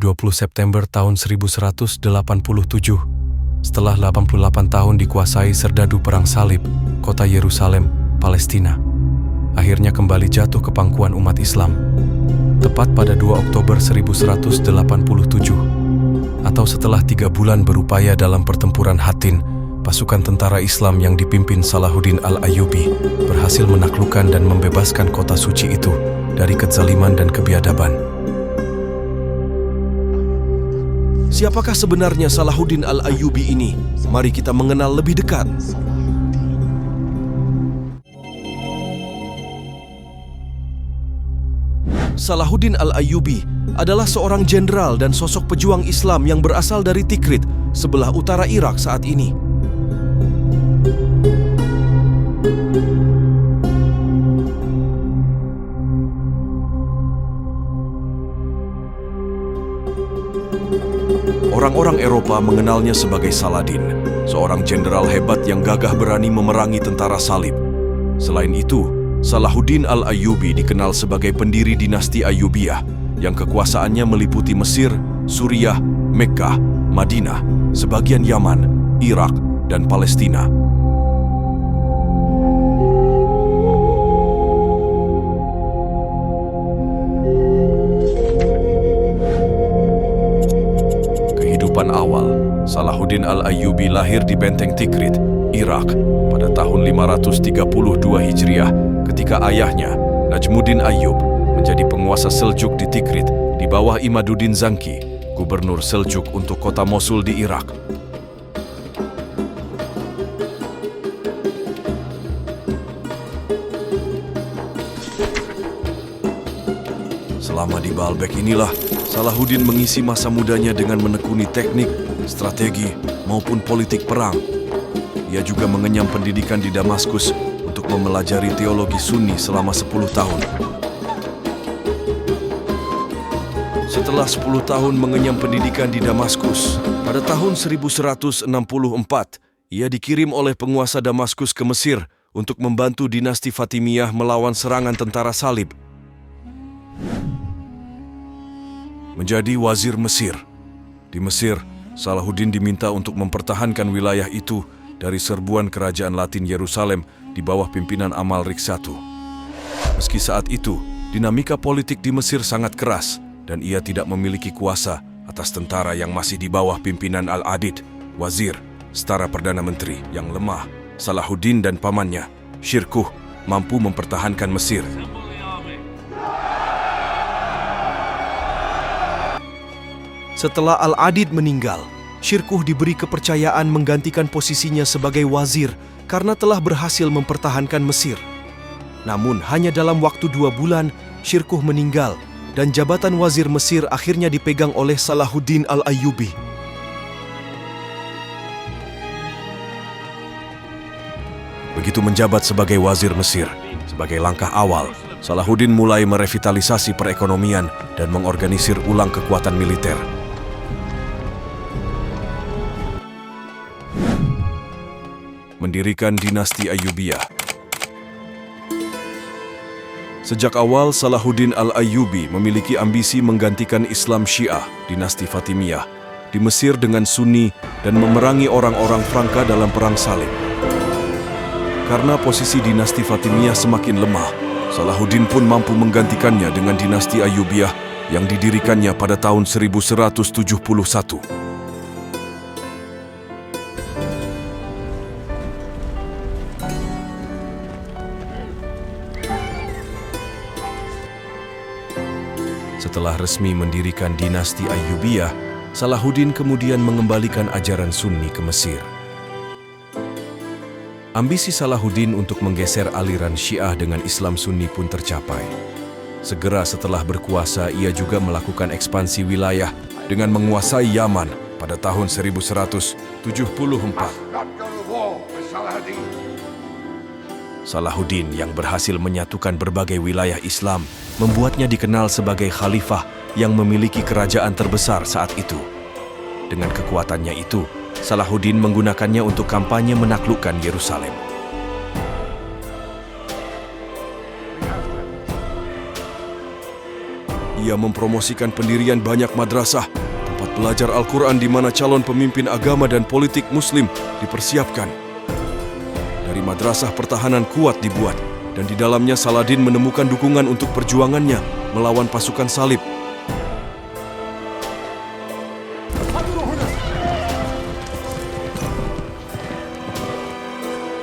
20 September tahun 1187, setelah 88 tahun dikuasai serdadu Perang Salib, kota Yerusalem, Palestina, akhirnya kembali jatuh ke pangkuan umat Islam. Tepat pada 2 Oktober 1187, atau setelah 3 bulan berupaya dalam pertempuran Hattin, pasukan tentara Islam yang dipimpin Salahuddin Al-Ayyubi berhasil menaklukkan dan membebaskan kota suci itu dari kezaliman dan kebiadaban. Siapakah sebenarnya Salahuddin Al-Ayyubi ini? Mari kita mengenal lebih dekat. Salahuddin Al-Ayyubi adalah seorang jenderal dan sosok pejuang Islam yang berasal dari Tikrit, sebelah utara Irak saat ini. Orang-orang Eropa mengenalnya sebagai Saladin, seorang jenderal hebat yang gagah berani memerangi tentara salib. Selain itu, Salahuddin Al-Ayyubi dikenal sebagai pendiri dinasti Ayyubiyah yang kekuasaannya meliputi Mesir, Suriah, Mekkah, Madinah, sebagian Yaman, Irak, dan Palestina. Awal, Salahuddin Al-Ayyubi lahir di Benteng Tikrit, Irak, pada tahun 532 Hijriah ketika ayahnya, Najmuddin Ayyub, menjadi penguasa Seljuk di Tikrit di bawah Imaduddin Zanki, gubernur Seljuk untuk kota Mosul di Irak. Selama di Baalbek inilah Salahuddin mengisi masa mudanya dengan menekuni teknik, strategi, maupun politik perang. Ia juga mengenyam pendidikan di Damaskus untuk mempelajari teologi Sunni selama 10 tahun. Setelah 10 tahun mengenyam pendidikan di Damaskus, pada tahun 1164, ia dikirim oleh penguasa Damaskus ke Mesir untuk membantu dinasti Fatimiyah melawan serangan tentara salib. Menjadi wazir Mesir. Di Mesir, Salahuddin diminta untuk mempertahankan wilayah itu dari serbuan kerajaan Latin Yerusalem di bawah pimpinan Amalrik I. Meski saat itu, dinamika politik di Mesir sangat keras dan ia tidak memiliki kuasa atas tentara yang masih di bawah pimpinan Al-Adid, wazir, setara Perdana Menteri yang lemah. Salahuddin dan pamannya, Shirkuh, mampu mempertahankan Mesir. Setelah Al-Adid meninggal, Shirkuh diberi kepercayaan menggantikan posisinya sebagai wazir karena telah berhasil mempertahankan Mesir. Namun hanya dalam waktu 2 bulan, Shirkuh meninggal dan jabatan wazir Mesir akhirnya dipegang oleh Salahuddin Al-Ayyubi. Begitu menjabat sebagai wazir Mesir, sebagai langkah awal, Salahuddin mulai merevitalisasi perekonomian dan mengorganisir ulang kekuatan militer. Mendirikan dinasti Ayyubiyah. Sejak awal, Salahuddin Al-Ayyubi memiliki ambisi menggantikan Islam Syiah, dinasti Fatimiyah, di Mesir dengan Sunni dan memerangi orang-orang Franka dalam Perang Salib. Karena posisi dinasti Fatimiyah semakin lemah, Salahuddin pun mampu menggantikannya dengan dinasti Ayyubiyah yang didirikannya pada tahun 1171. Setelah resmi mendirikan dinasti Ayyubiyah, Salahuddin kemudian mengembalikan ajaran Sunni ke Mesir. Ambisi Salahuddin untuk menggeser aliran Syiah dengan Islam Sunni pun tercapai. Segera setelah berkuasa, ia juga melakukan ekspansi wilayah dengan menguasai Yaman pada tahun 1174. Salahuddin yang berhasil menyatukan berbagai wilayah Islam membuatnya dikenal sebagai khalifah yang memiliki kerajaan terbesar saat itu. Dengan kekuatannya itu, Salahuddin menggunakannya untuk kampanye menaklukkan Yerusalem. Ia mempromosikan pendirian banyak madrasah, tempat belajar Al-Quran di mana calon pemimpin agama dan politik Muslim dipersiapkan. Dari madrasah pertahanan kuat dibuat, dan di dalamnya Saladin menemukan dukungan untuk perjuangannya melawan pasukan salib.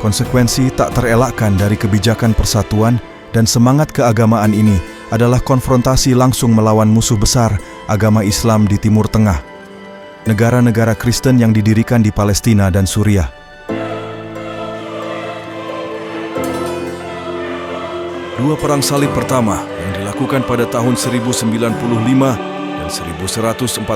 Konsekuensi tak terelakkan dari kebijakan persatuan dan semangat keagamaan ini adalah konfrontasi langsung melawan musuh besar agama Islam di Timur Tengah, negara-negara Kristen yang didirikan di Palestina dan Suriah. Dua perang salib pertama yang dilakukan pada tahun 1095 dan 1145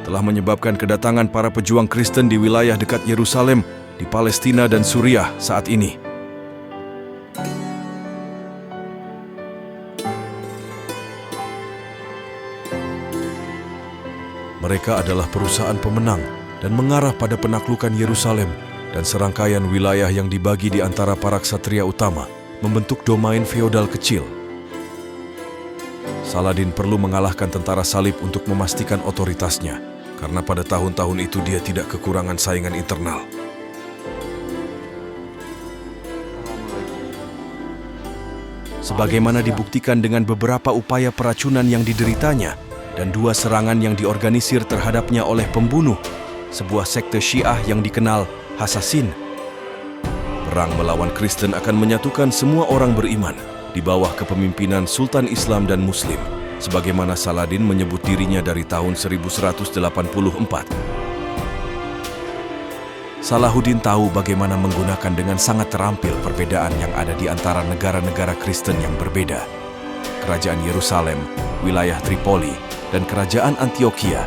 telah menyebabkan kedatangan para pejuang Kristen di wilayah dekat Yerusalem di Palestina dan Suriah saat ini. Mereka adalah perusahaan pemenang dan mengarah pada penaklukan Yerusalem dan serangkaian wilayah yang dibagi di antara para ksatria utama, membentuk domain feodal kecil. Saladin perlu mengalahkan tentara salib untuk memastikan otoritasnya, karena pada tahun-tahun itu dia tidak kekurangan saingan internal. Sebagaimana dibuktikan dengan beberapa upaya peracunan yang dideritanya dan dua serangan yang diorganisir terhadapnya oleh pembunuh, sebuah sekte Syiah yang dikenal Hasasin. Perang melawan Kristen akan menyatukan semua orang beriman di bawah kepemimpinan Sultan Islam dan Muslim, sebagaimana Saladin menyebut dirinya dari tahun 1184. Salahuddin tahu bagaimana menggunakan dengan sangat terampil perbedaan yang ada di antara negara-negara Kristen yang berbeda. Kerajaan Yerusalem, wilayah Tripoli, dan kerajaan Antioquia.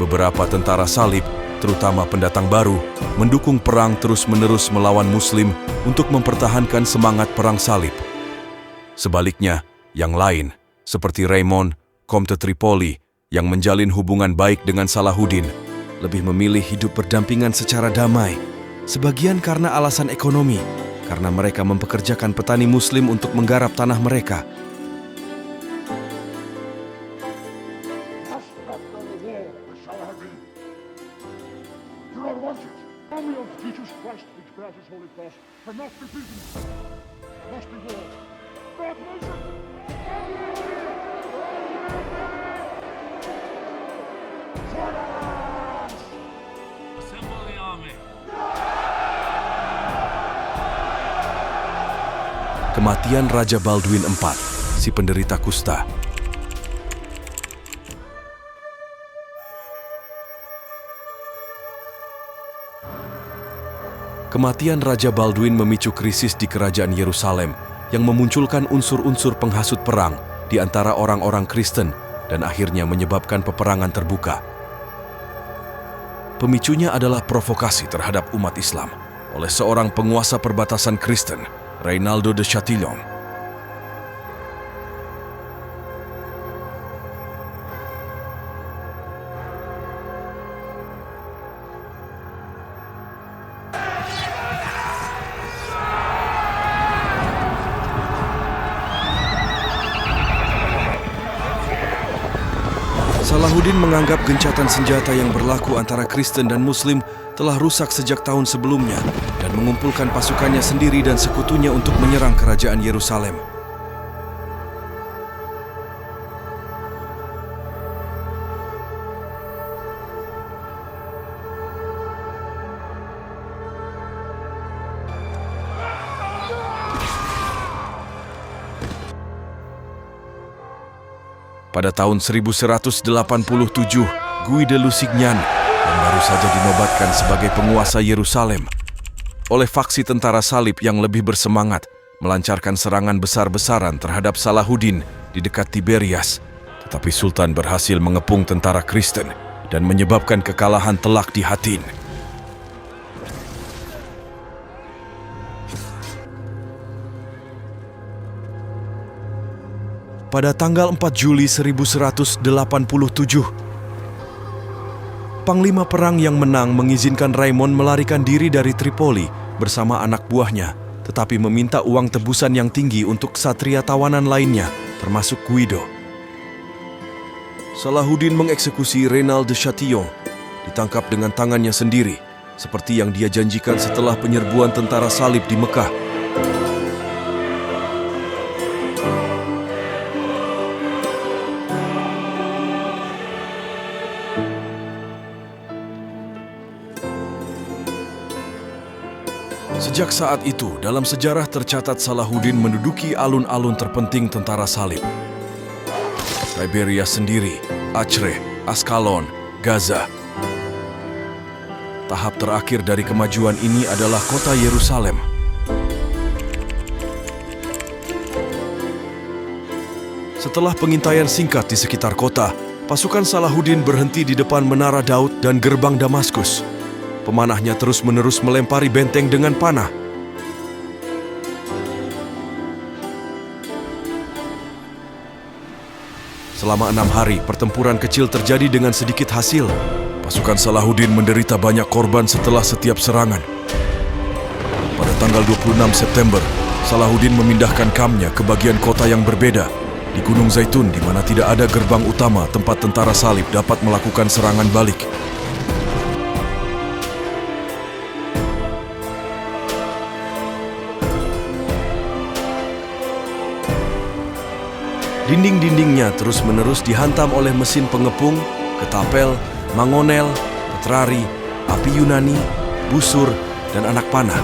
Beberapa tentara salib, terutama pendatang baru, mendukung perang terus-menerus melawan Muslim untuk mempertahankan semangat perang salib. Sebaliknya, yang lain, seperti Raymond, Comte Tripoli, yang menjalin hubungan baik dengan Salahuddin, lebih memilih hidup berdampingan secara damai, sebagian karena alasan ekonomi, karena mereka mempekerjakan petani Muslim untuk menggarap tanah mereka. Kematian Raja Baldwin IV, si penderita kusta. Kematian Raja Baldwin memicu krisis di kerajaan Yerusalem yang memunculkan unsur-unsur penghasut perang di antara orang-orang Kristen dan akhirnya menyebabkan peperangan terbuka. Pemicunya adalah provokasi terhadap umat Islam oleh seorang penguasa perbatasan Kristen, Reynaldo de Chatillon. Salahuddin menganggap gencatan senjata yang berlaku antara Kristen dan Muslim telah rusak sejak tahun sebelumnya dan mengumpulkan pasukannya sendiri dan sekutunya untuk menyerang kerajaan Yerusalem. Pada tahun 1187, Guy de Lusignan yang baru saja dinobatkan sebagai penguasa Yerusalem oleh faksi tentara salib yang lebih bersemangat melancarkan serangan besar-besaran terhadap Salahuddin di dekat Tiberias, tetapi Sultan berhasil mengepung tentara Kristen dan menyebabkan kekalahan telak di Hattin. Pada tanggal 4 Juli 1187, Panglima perang yang menang mengizinkan Raymond melarikan diri dari Tripoli bersama anak buahnya tetapi meminta uang tebusan yang tinggi untuk ksatria tawanan lainnya, termasuk Guido. Salahuddin mengeksekusi Reynald de Chatillon, ditangkap dengan tangannya sendiri, seperti yang dia janjikan setelah penyerbuan tentara salib di Mekah. Sejak saat itu, dalam sejarah tercatat Salahuddin menduduki alun-alun terpenting tentara salib. Tiberias sendiri, Acre, Askalon, Gaza. Tahap terakhir dari kemajuan ini adalah kota Yerusalem. Setelah pengintaian singkat di sekitar kota, pasukan Salahuddin berhenti di depan Menara Daud dan gerbang Damaskus. Pemanahnya terus-menerus melempari benteng dengan panah. Selama 6 hari, pertempuran kecil terjadi dengan sedikit hasil. Pasukan Salahuddin menderita banyak korban setelah setiap serangan. Pada tanggal 26 September, Salahuddin memindahkan kampnya ke bagian kota yang berbeda, di Gunung Zaitun, di mana tidak ada gerbang utama tempat tentara salib dapat melakukan serangan balik. Dinding-dindingnya terus-menerus dihantam oleh mesin pengepung, ketapel, mangonel, petrari, api Yunani, busur, dan anak panah.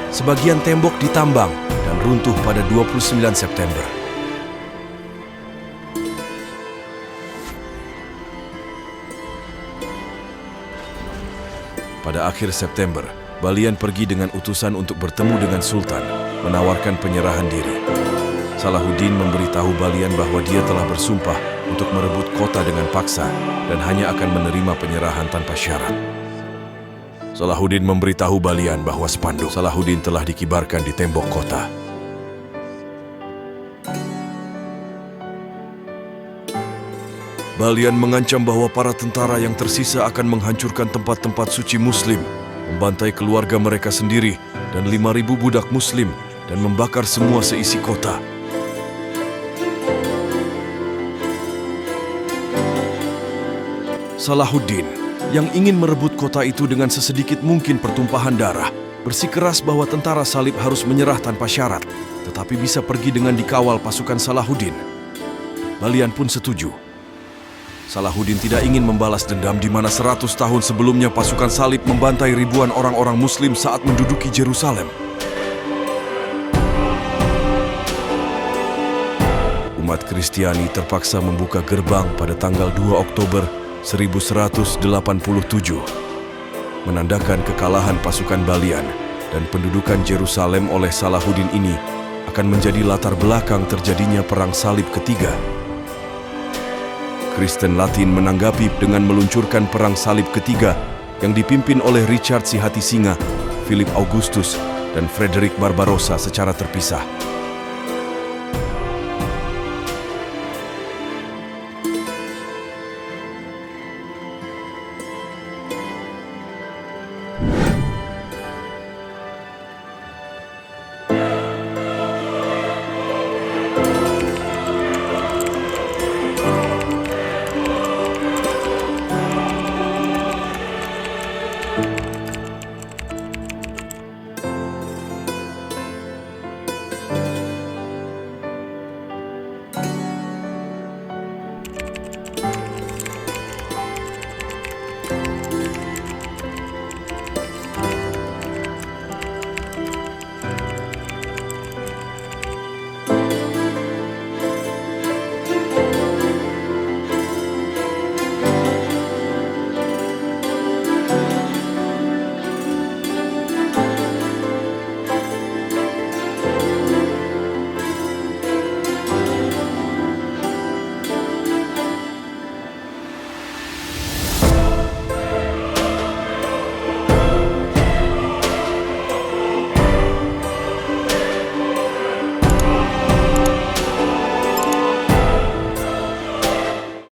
Sebagian tembok ditambang dan runtuh pada 29 September. Pada akhir September, Balian pergi dengan utusan untuk bertemu dengan Sultan, menawarkan penyerahan diri. Salahuddin memberitahu Balian bahwa dia telah bersumpah untuk merebut kota dengan paksa dan hanya akan menerima penyerahan tanpa syarat. Salahuddin memberitahu Balian bahwa spanduk Salahuddin telah dikibarkan di tembok kota. Balian mengancam bahwa para tentara yang tersisa akan menghancurkan tempat-tempat suci Muslim, membantai keluarga mereka sendiri dan 5.000 budak Muslim, dan membakar semua seisi kota. Salahuddin, yang ingin merebut kota itu dengan sesedikit mungkin pertumpahan darah, bersikeras bahwa tentara salib harus menyerah tanpa syarat, tetapi bisa pergi dengan dikawal pasukan Salahuddin. Balian pun setuju. Salahuddin tidak ingin membalas dendam di mana 100 tahun sebelumnya pasukan salib membantai ribuan orang-orang Muslim saat menduduki Yerusalem. Umat Kristiani terpaksa membuka gerbang pada tanggal 2 Oktober 1187, menandakan kekalahan pasukan Balian, dan pendudukan Yerusalem oleh Salahuddin ini akan menjadi latar belakang terjadinya Perang Salib ketiga. Kristen Latin menanggapi dengan meluncurkan Perang Salib ketiga yang dipimpin oleh Richard si Hati Singa, Philip Augustus, dan Frederick Barbarossa secara terpisah.